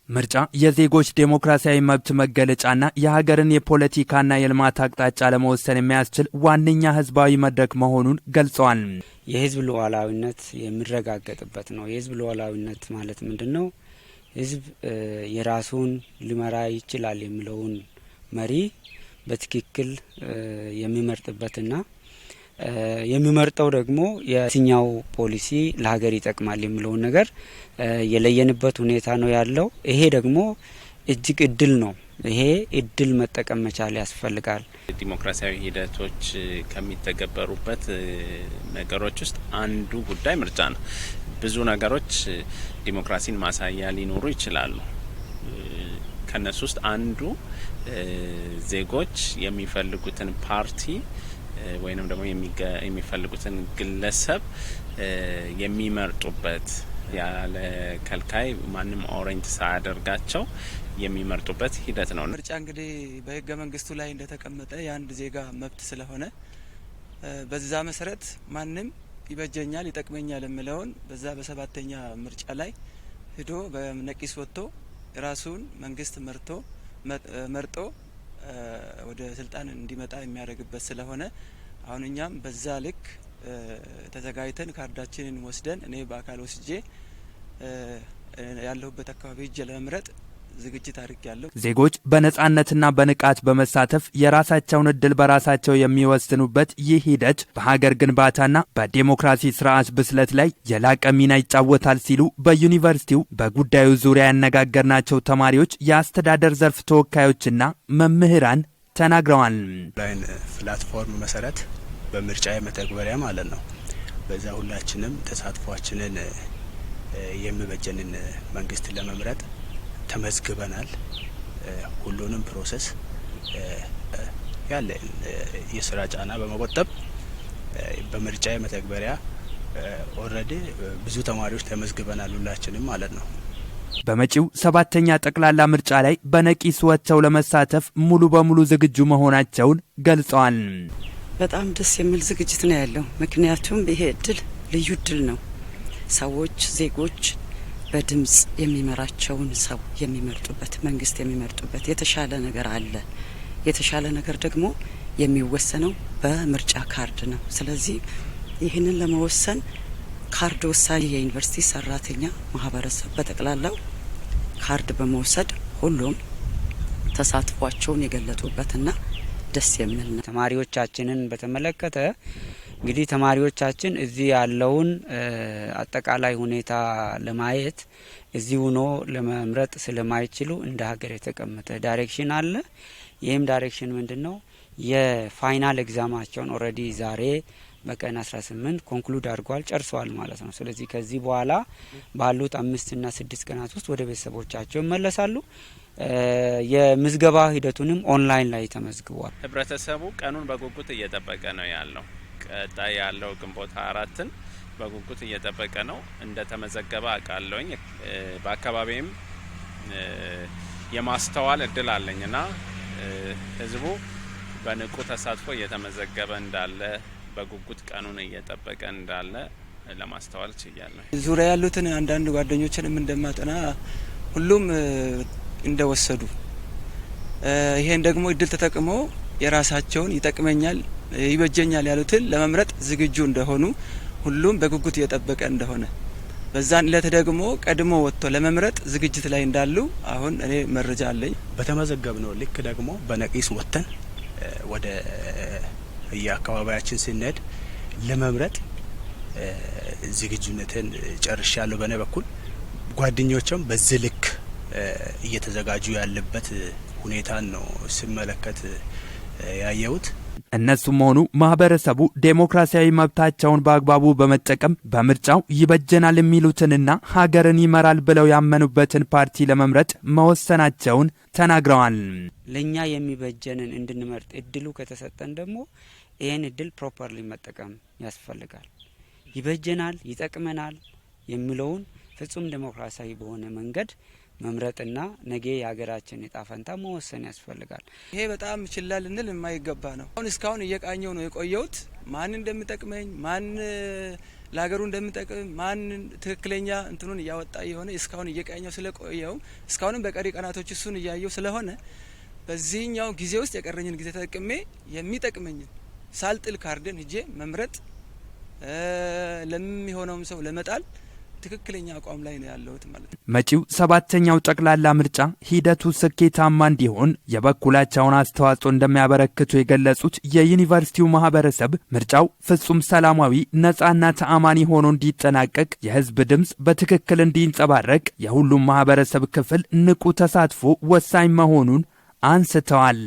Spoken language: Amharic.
ምርጫ የዜጎች ዴሞክራሲያዊ መብት መገለጫና የሀገርን የፖለቲካና የልማት አቅጣጫ ለመወሰን የሚያስችል ዋነኛ ህዝባዊ መድረክ መሆኑን ገልጸዋል። የህዝብ ሉዓላዊነት የሚረጋገጥበት ነው። የህዝብ ሉዓላዊነት ማለት ምንድነው? ህዝብ የራሱን ሊመራ ይችላል የሚለውን መሪ በትክክል የሚመርጥበትና የሚመርጠው ደግሞ የትኛው ፖሊሲ ለሀገር ይጠቅማል የሚለውን ነገር የለየንበት ሁኔታ ነው ያለው። ይሄ ደግሞ እጅግ እድል ነው። ይሄ እድል መጠቀም መቻል ያስፈልጋል። ዲሞክራሲያዊ ሂደቶች ከሚተገበሩበት ነገሮች ውስጥ አንዱ ጉዳይ ምርጫ ነው። ብዙ ነገሮች ዲሞክራሲን ማሳያ ሊኖሩ ይችላሉ። ከነሱ ውስጥ አንዱ ዜጎች የሚፈልጉትን ፓርቲ ወይንም ደግሞ የሚፈልጉትን ግለሰብ የሚመርጡበት ያለ ከልካይ ማንም ኦሬንት ሳያደርጋቸው የሚመርጡበት ሂደት ነው። ምርጫ እንግዲህ በህገ መንግስቱ ላይ እንደተቀመጠ የአንድ ዜጋ መብት ስለሆነ በዛ መሰረት ማንም ይበጀኛል ይጠቅመኛል የሚለውን በዛ በሰባተኛ ምርጫ ላይ ሄዶ በነቂስ ወጥቶ ራሱን መንግስት መርጦ ወደ ስልጣን እንዲመጣ የሚያደርግበት ስለሆነ አሁን እኛም በዛ ልክ ተዘጋጅተን ካርዳችንን ወስደን እኔ በአካል ወስጄ ያለሁበት አካባቢ ሄጄ ለመምረጥ ዝግጅት አድርጌያለሁ። ዜጎች በነጻነትና በንቃት በመሳተፍ የራሳቸውን እድል በራሳቸው የሚወስኑበት ይህ ሂደት በሀገር ግንባታና በዲሞክራሲ ስርዓት ብስለት ላይ የላቀ ሚና ይጫወታል ሲሉ በዩኒቨርሲቲው በጉዳዩ ዙሪያ ያነጋገርናቸው ተማሪዎች፣ የአስተዳደር ዘርፍ ተወካዮችና መምህራን ተናግረዋል። ኦንላይን ፕላትፎርም መሰረት በምርጫ መተግበሪያ ማለት ነው። በዛ ሁላችንም ተሳትፏችንን የሚበጀንን መንግስት ለመምረጥ ተመዝግበናል። ሁሉንም ፕሮሰስ ያለ የስራ ጫና በመቆጠብ በምርጫ መተግበሪያ ኦልሬዲ ብዙ ተማሪዎች ተመዝግበናል ሁላችንም ማለት ነው። በመጪው 7ኛ ጠቅላላ ምርጫ ላይ በነቂስ ወጥተው ለመሳተፍ ሙሉ በሙሉ ዝግጁ መሆናቸውን ገልጸዋል። በጣም ደስ የሚል ዝግጅት ነው ያለው። ምክንያቱም ይሄ እድል ልዩ እድል ነው። ሰዎች ዜጎች በድምጽ የሚመራቸውን ሰው የሚመርጡበት መንግስት የሚመርጡበት የተሻለ ነገር አለ። የተሻለ ነገር ደግሞ የሚወሰነው በምርጫ ካርድ ነው። ስለዚህ ይህንን ለመወሰን ካርድ ወሳኝ የዩኒቨርሲቲ ሰራተኛ ማህበረሰብ በጠቅላላው ካርድ በመውሰድ ሁሉም ተሳትፏቸውን የገለጡበትና ደስ የሚል ነው። ተማሪዎቻችንን በተመለከተ እንግዲህ ተማሪዎቻችን እዚህ ያለውን አጠቃላይ ሁኔታ ለማየት እዚህ ሆኖ ለመምረጥ ስለማይችሉ እንደ ሀገር የተቀመጠ ዳይሬክሽን አለ። ይህም ዳይሬክሽን ምንድነው? የፋይናል ኤግዛማቸውን ኦልሬዲ ዛሬ በቀን 18 ኮንክሉድ አድርጓል፣ ጨርሰዋል ማለት ነው። ስለዚህ ከዚህ በኋላ ባሉት 5 እና 6 ቀናት ውስጥ ወደ ቤተሰቦቻቸው ይመለሳሉ። የምዝገባ ሂደቱንም ኦንላይን ላይ ተመዝግቧል። ህብረተሰቡ ቀኑን በጉጉት እየጠበቀ ነው ያለው። ቀጣይ ያለው ግንቦት 4ን በጉጉት እየጠበቀ ነው። እንደ ተመዘገበ አውቃለሁኝ። በአካባቢም የማስተዋል እድል አለኝና ህዝቡ በንቁ ተሳትፎ እየተመዘገበ እንዳለ በጉጉት ቀኑን እየጠበቀ እንዳለ ለማስተዋል ችያለሁ። ዙሪያ ያሉትን አንዳንድ ጓደኞችንም እንደማጠና ሁሉም እንደወሰዱ ይሄን ደግሞ እድል ተጠቅሞ የራሳቸውን ይጠቅመኛል ይበጀኛል ያሉትን ለመምረጥ ዝግጁ እንደሆኑ ሁሉም በጉጉት እየጠበቀ እንደሆነ በዛን ዕለት ደግሞ ቀድሞ ወጥቶ ለመምረጥ ዝግጅት ላይ እንዳሉ አሁን እኔ መረጃ አለኝ። በተመዘገብነው ልክ ደግሞ በነቂስ ወጥተን ወደ የአካባቢያችን ስንሄድ ለመምረጥ ዝግጁነትን ጨርሻለሁ። በእኔ በኩል ጓደኞችም በዚህ ልክ እየተዘጋጁ ያለበት ሁኔታን ነው ስመለከት ያየሁት። እነሱም ሆኑ ማህበረሰቡ ዴሞክራሲያዊ መብታቸውን በአግባቡ በመጠቀም በምርጫው ይበጀናል የሚሉትንና ሀገርን ይመራል ብለው ያመኑበትን ፓርቲ ለመምረጥ መወሰናቸውን ተናግረዋል። ለኛ የሚበጀንን እንድንመርጥ እድሉ ከተሰጠን ደግሞ ይሄን እድል ፕሮፐርሊ መጠቀም ያስፈልጋል። ይበጀናል፣ ይጠቅመናል የሚለውን ፍጹም ዴሞክራሲያዊ በሆነ መንገድ መምረጥና ነገ የሀገራችን እጣ ፈንታ መወሰን ያስፈልጋል። ይሄ በጣም ችላ ልንል የማይገባ ነው። አሁን እስካሁን እየቃኘው ነው የቆየሁት ማን እንደሚጠቅመኝ ማን ለሀገሩ እንደምጠቅም ማን ትክክለኛ እንትኑን እያወጣ የሆነ እስካሁን እየቀኘው ስለቆየው እስካሁንም በቀሪ ቀናቶች እሱን እያየው ስለሆነ በዚህኛው ጊዜ ውስጥ የቀረኝን ጊዜ ተጠቅሜ የሚጠቅመኝን ሳልጥል ካርድን ሄጄ መምረጥ ለሚሆነውም ሰው ለመጣል ትክክለኛ አቋም ላይ ነው ያለሁት ማለት ነው። መጪው 7ኛው ጠቅላላ ምርጫ ሂደቱ ስኬታማ እንዲሆን የበኩላቸውን አስተዋጽኦ እንደሚያበረክቱ የገለጹት የዩኒቨርሲቲው ማህበረሰብ ምርጫው ፍጹም ሰላማዊ፣ ነጻና ተአማኒ ሆኖ እንዲጠናቀቅ የህዝብ ድምጽ በትክክል እንዲንጸባረቅ የሁሉም ማህበረሰብ ክፍል ንቁ ተሳትፎ ወሳኝ መሆኑን አንስተዋል።